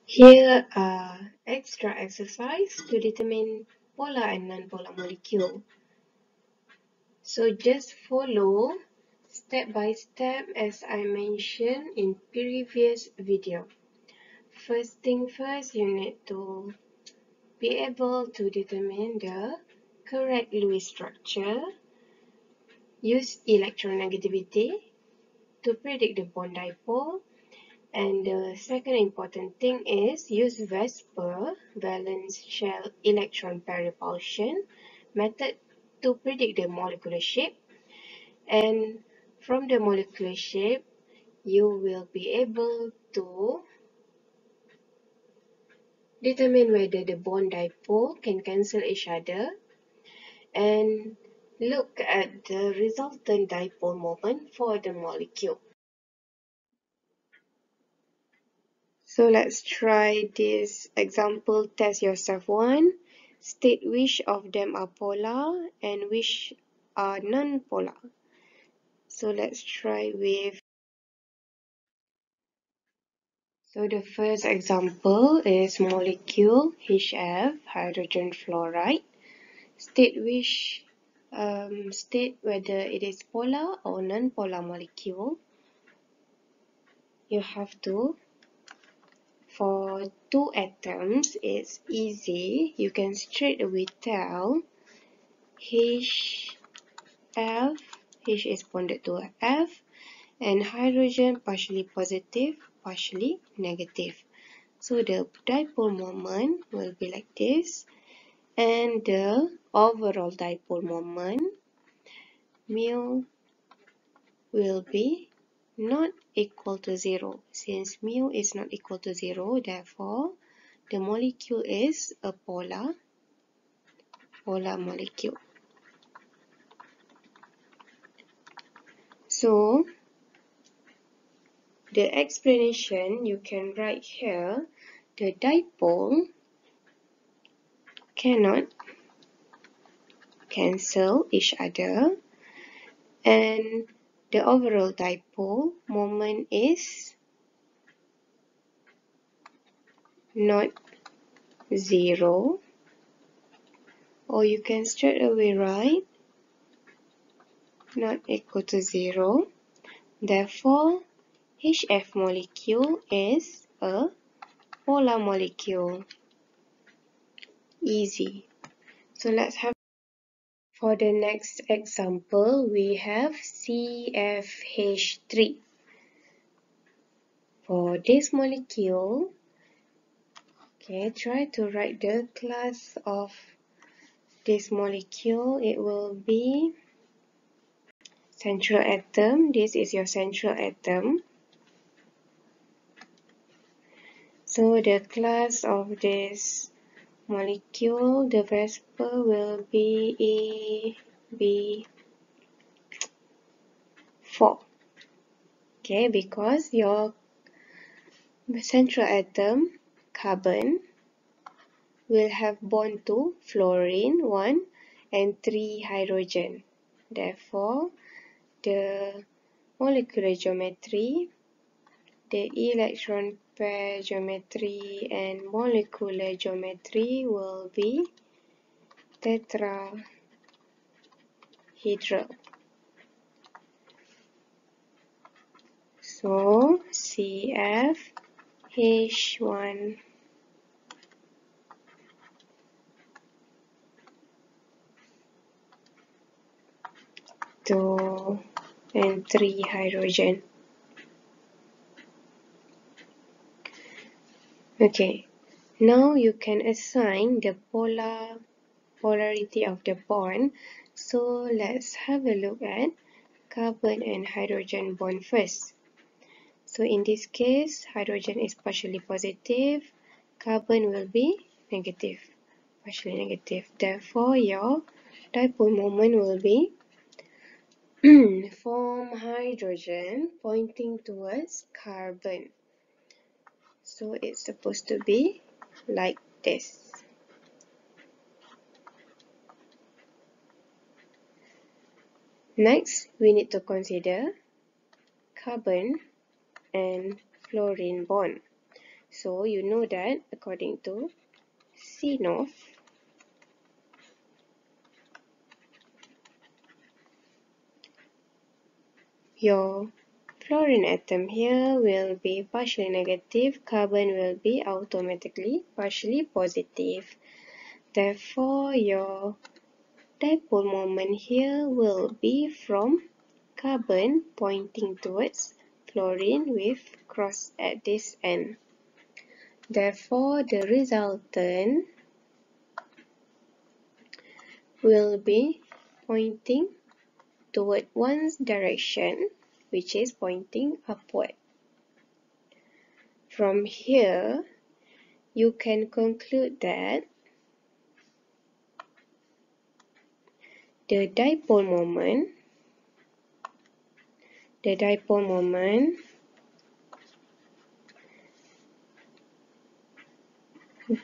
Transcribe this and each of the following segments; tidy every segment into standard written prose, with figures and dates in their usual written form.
Here are extra exercise to determine polar and non-polar molecule. So just follow step by step as I mentioned in previous video. First thing first, you need to be able to determine the correct Lewis structure. Use electronegativity to predict the bond dipole. And the second important thing is use VSEPR, valence shell electron pair repulsion method to predict the molecular shape. And from the molecular shape, you will be able to determine whether the bond dipole can cancel each other and look at the resultant dipole moment for the molecule. So let's try this example test yourself one. State which of them are polar and which are non-polar. So let's try with. So the first example is molecule HF, hydrogen fluoride. State which state whether it is polar or non-polar molecule. You have to. For two atoms, it's easy. You can straight away tell H is bonded to a F, and hydrogen partially positive, partially negative. So the dipole moment will be like this, and the overall dipole moment mu will be not equal to 0. Since mu is not equal to 0, therefore the molecule is a polar molecule. So the explanation you can write here, the dipole cannot cancel each other and the overall dipole moment is not 0, or you can straight away write not equal to 0. Therefore, HF molecule is a polar molecule. Easy. So let's have. For the next example, we have CFH3. For this molecule, okay, try to write the class of this molecule. It will be central atom. This is your central atom. So the class of this molecule, the VSEPR will be EB4. Okay, because your central atom, carbon, will have bond to fluorine 1 and 3 hydrogen. Therefore, the molecular geometry, the electron pair geometry and molecular geometry will be tetrahedral. So CFH1 2 and 3 hydrogen. Okay, now you can assign the polarity of the bond. So let's have a look at carbon and hydrogen bond first. So in this case, hydrogen is partially positive, carbon will be negative, partially negative. Therefore, your dipole moment will be from hydrogen pointing towards carbon. So it's supposed to be like this. Next, we need to consider carbon and fluorine bond. So you know that according to C North, your fluorine atom here will be partially negative, carbon will be automatically partially positive. Therefore, your dipole moment here will be from carbon pointing towards fluorine with cross at this end. Therefore, the resultant will be pointing toward one direction, which is pointing upward. From here, you can conclude that the dipole moment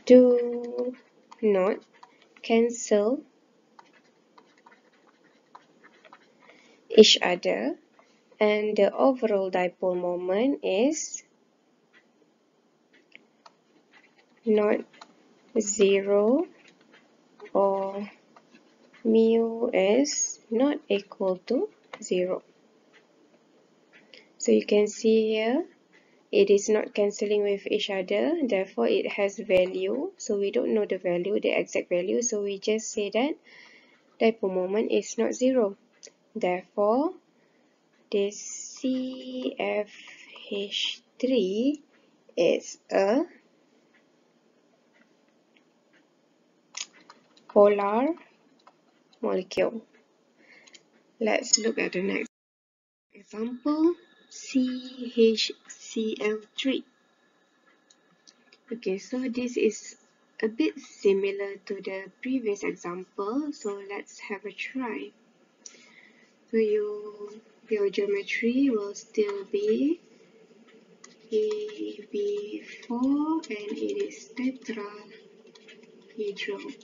do not cancel each other, and the overall dipole moment is not zero, or mu is not equal to 0. So you can see here, it is not cancelling with each other, therefore it has value. So we don't know the value, the exact value, so we just say that dipole moment is not 0. Therefore, this CFH3 is a polar molecule. Let's look at the next example, CHCl3. Okay, so this is a bit similar to the previous example, so let's have a try. So your geometry will still be AB4 and it is tetrahedral.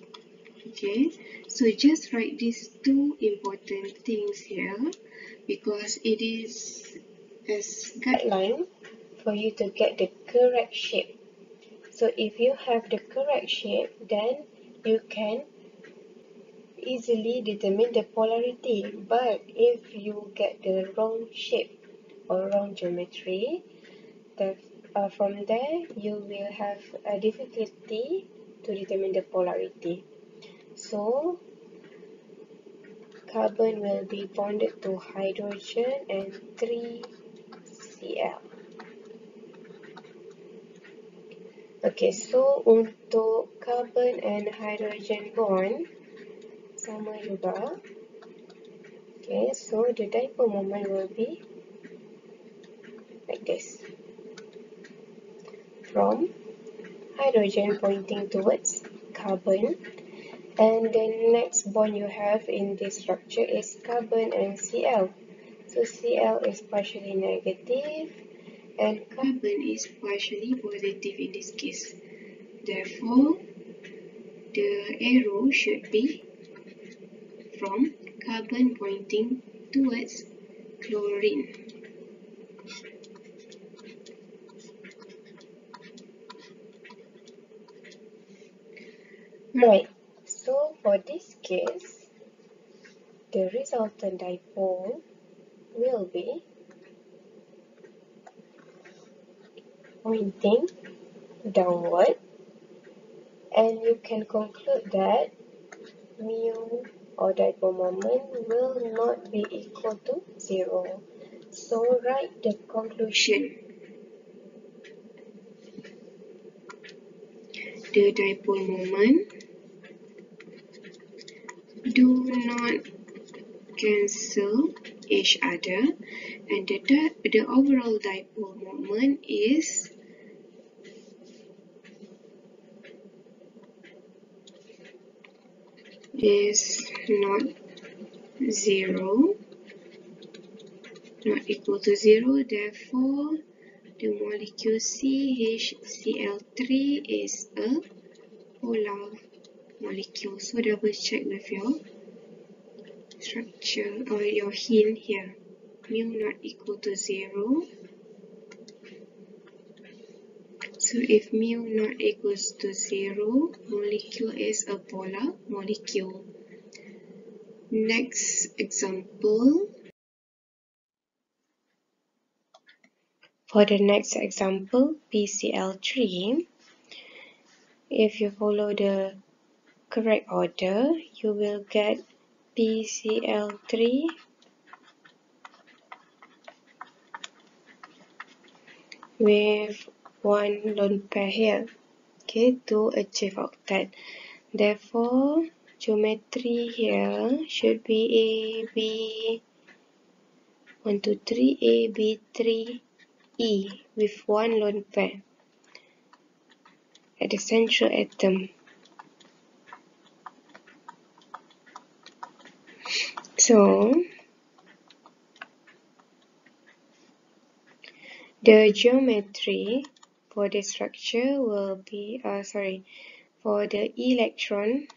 Okay, so just write these two important things here because it is as guideline for you to get the correct shape. So if you have the correct shape, then you can easily determine the polarity. But if you get the wrong shape or wrong geometry, from there you will have a difficulty to determine the polarity. So carbon will be bonded to hydrogen and 3Cl. Okay, so untuk carbon and hydrogen bond sama juga. Okay, so the dipole moment will be like this. From hydrogen pointing towards carbon, and the next bond you have in this structure is carbon and Cl. So Cl is partially negative and carbon is partially positive in this case. Therefore, the arrow should be from carbon pointing towards chlorine. Right, so for this case, the resultant dipole will be pointing downward, and you can conclude that mu or dipole moment will not be equal to 0. So write the conclusion. The dipole moment do not cancel each other, and the overall dipole moment is not 0, not equal to 0. Therefore, the molecule CHCl3 is a polar molecule. So double check with your structure or your hint here. Mu not equal to 0. So if mu not equals to 0, molecule is a polar molecule. Next example. For the next example, PCl3, if you follow the correct order, you will get PCl3 with one lone pair here, okay, to achieve octet. Therefore, geometry here should be A, B, 1, 2, 3, A, B, 3, E with one lone pair at the central atom. So, the geometry for the structure will be, for the electron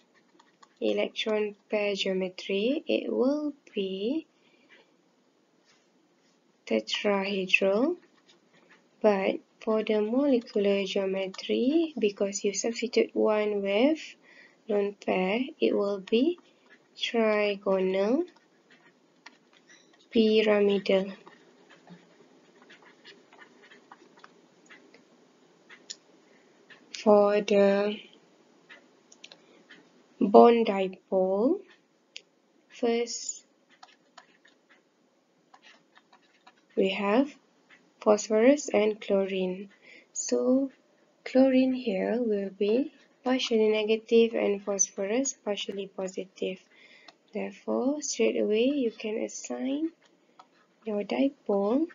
pair geometry, it will be tetrahedral. But for the molecular geometry, because you substitute one with lone pair, it will be trigonal pyramidal. For the bond dipole, first we have phosphorus and chlorine. So chlorine here will be partially negative and phosphorus partially positive. Therefore, straight away you can assign your dipole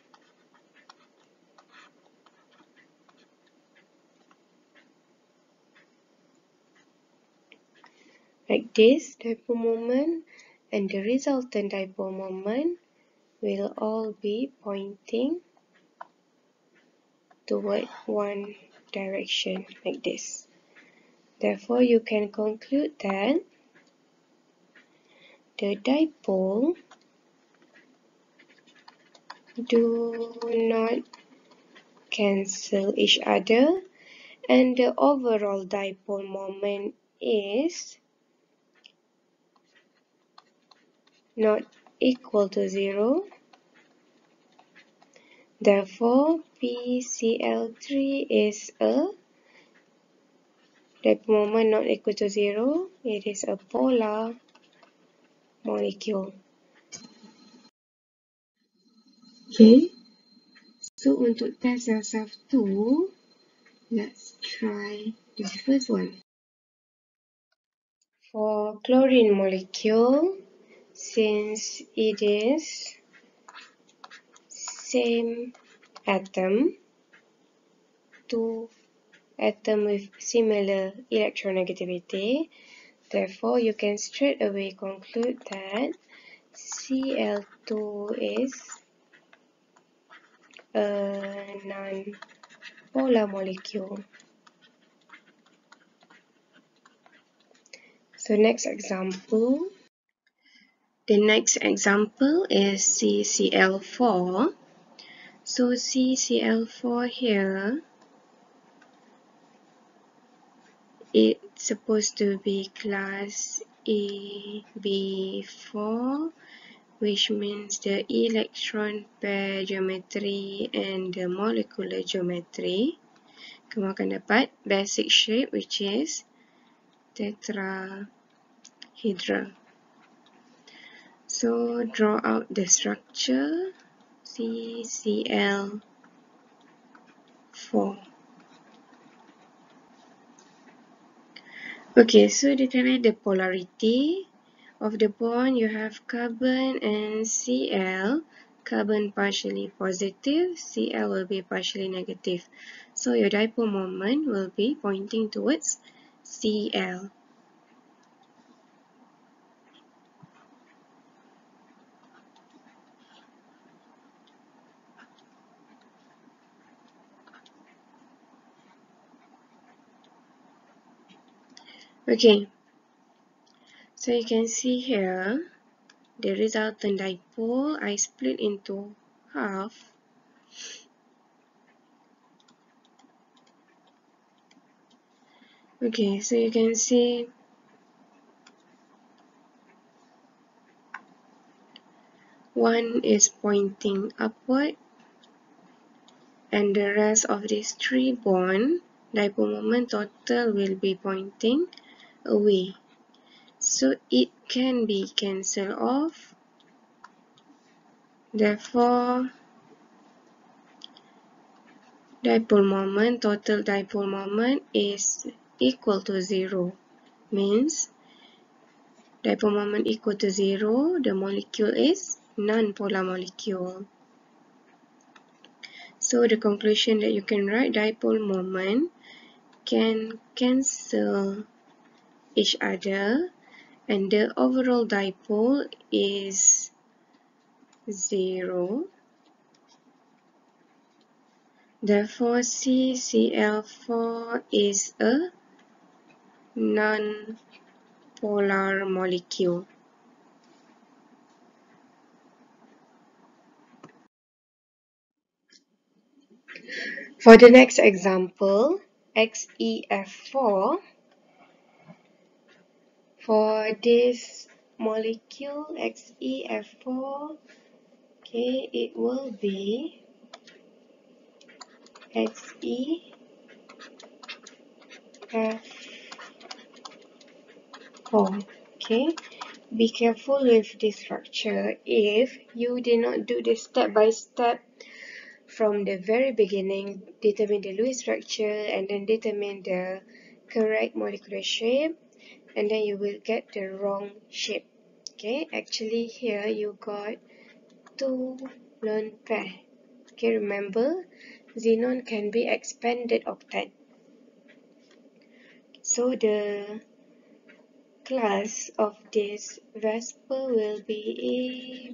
like this dipole moment, and the resultant dipole moment will all be pointing toward one direction like this. Therefore, you can conclude that the dipole do not cancel each other, and the overall dipole moment is not equal to 0. Therefore, PCl3 is a dipole moment not equal to 0. It is a polar molecule. Okay, so untuk test yourself too, let's try the first one. For chlorine molecule, since it is same atom, two atom with similar electronegativity, therefore you can straight away conclude that Cl2 is a non-polar molecule. So next example. The next example is CCl4. So CCl4 here, it's supposed to be class AB4, which means the electron pair geometry and the molecular geometry. Kamu akan dapat basic shape, which is tetrahedral. So draw out the structure CCl4. Okay, so determine the polarity of the bond. You have carbon and Cl. Carbon partially positive, Cl will be partially negative. So your dipole moment will be pointing towards Cl. Okay, so you can see here the resultant dipole I split into half. Okay, so you can see one is pointing upward and the rest of these three bond dipole moment total will be pointing away. So it can be cancelled off. Therefore, total dipole moment is equal to 0. Means dipole moment equal to 0, the molecule is non-polar molecule. So the conclusion that you can write, dipole moment can cancel each other and the overall dipole is 0. Therefore, CCl4 is a non-polar molecule. For the next example, XeF4, for this molecule XeF4, okay, it will be XeF4. Okay, be careful with this structure. If you did not do this step by step from the very beginning, determine the Lewis structure and then determine the correct molecular shape, and then you will get the wrong shape. Okay, actually here you got two lone pair. Okay, remember, xenon can be expanded octet. So the class of this Vesper will be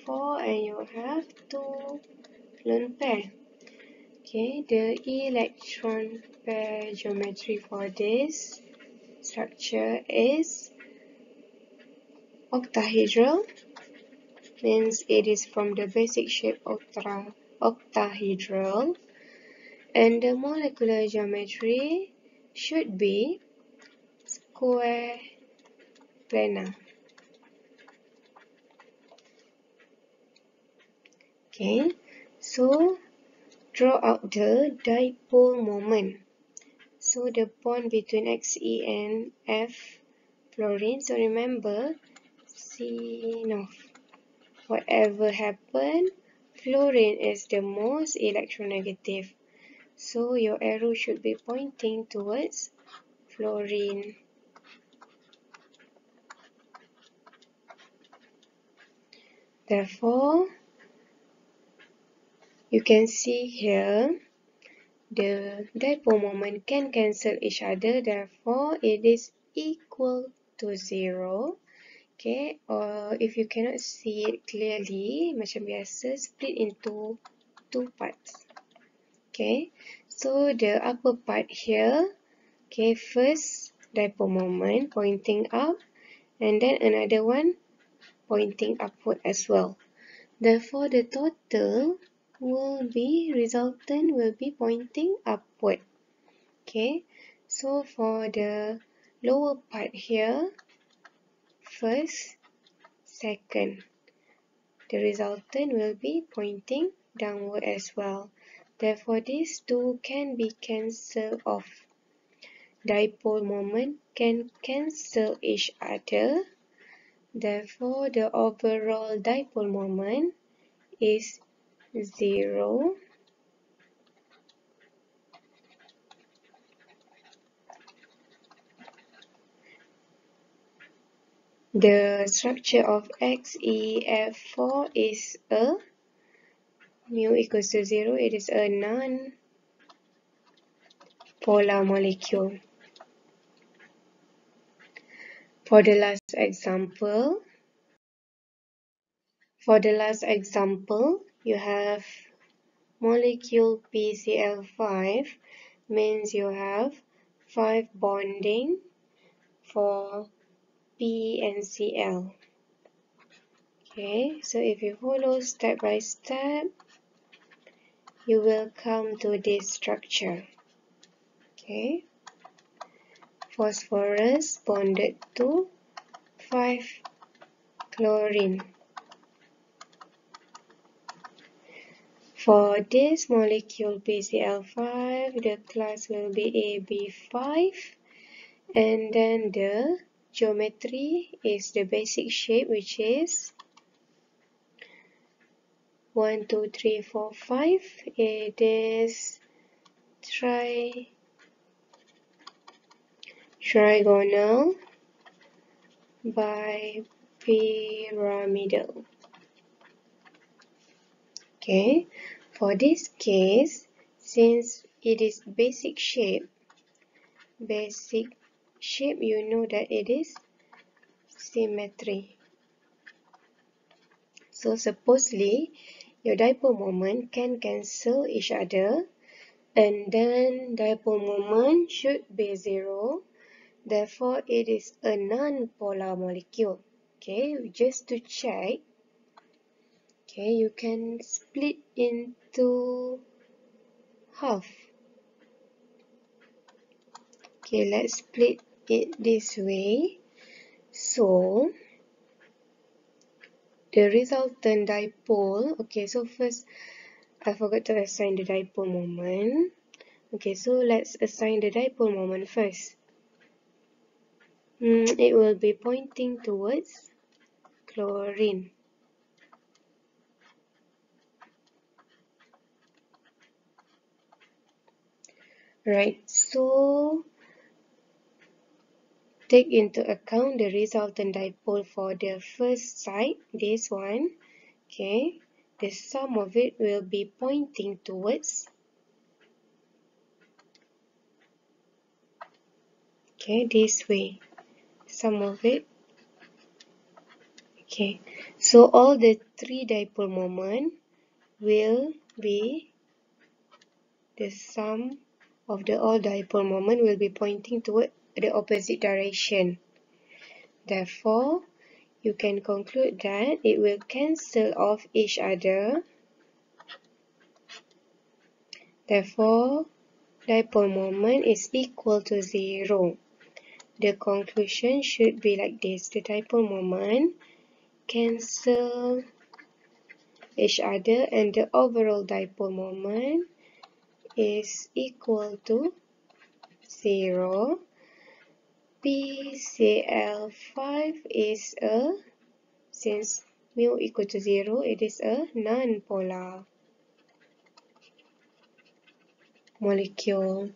AB4 and you have two lone pair. Okay, the electron pair geometry for this structure is octahedral, means it is from the basic shape octahedral, and the molecular geometry should be square planar. Okay, so draw out the dipole moment. So the bond between Xe and F fluorine. So remember, C whatever happened, fluorine is the most electronegative. So your arrow should be pointing towards fluorine. Therefore, you can see here the dipole moment can cancel each other. Therefore, it is equal to 0. Okay, or if you cannot see it clearly, macam biasa, split into two parts. Okay, so the upper part here, okay, first dipole moment pointing up, and then another one pointing upward as well. Therefore, the total resultant will be pointing upward. Okay, so for the lower part here, first, second, the resultant will be pointing downward as well. Therefore, these two can be cancelled off. Dipole moment can cancel each other. Therefore, the overall dipole moment is 0. The structure of XeF4 is a mu equals to 0. It is a non-polar molecule. For the last example, you have molecule PCl5, means you have 5 bonding for P and Cl. Okay, so if you follow step by step, you will come to this structure. Okay, phosphorus bonded to 5-chlorine. For this molecule PCl5, the class will be AB5, and then the geometry is the basic shape, which is 1, 2, 3, 4, 5. It is trigonal bipyramidal. Okay, for this case, since it is basic shape, you know that it is symmetry. So supposedly, your dipole moment can cancel each other, and then dipole moment should be 0. Therefore, it is a non-polar molecule. Okay, just to check, okay, you can split into half. Okay, let's split it this way. So, the resultant dipole, okay, so first I forgot to assign the dipole moment. Okay, so let's assign the dipole moment first. It will be pointing towards chlorine. Right, so take into account the resultant dipole for the first side, this one. Okay, the sum of it will be pointing towards, okay, this way, sum of it. Okay, so all the 3 dipole moment will be the sum of the all dipole moment will be pointing toward the opposite direction. Therefore, you can conclude that it will cancel off each other. Therefore, dipole moment is equal to 0. The conclusion should be like this. The dipole moment cancel each other, and the overall dipole moment is equal to 0. PCl5 is since mu equal to 0, it is a non-polar molecule.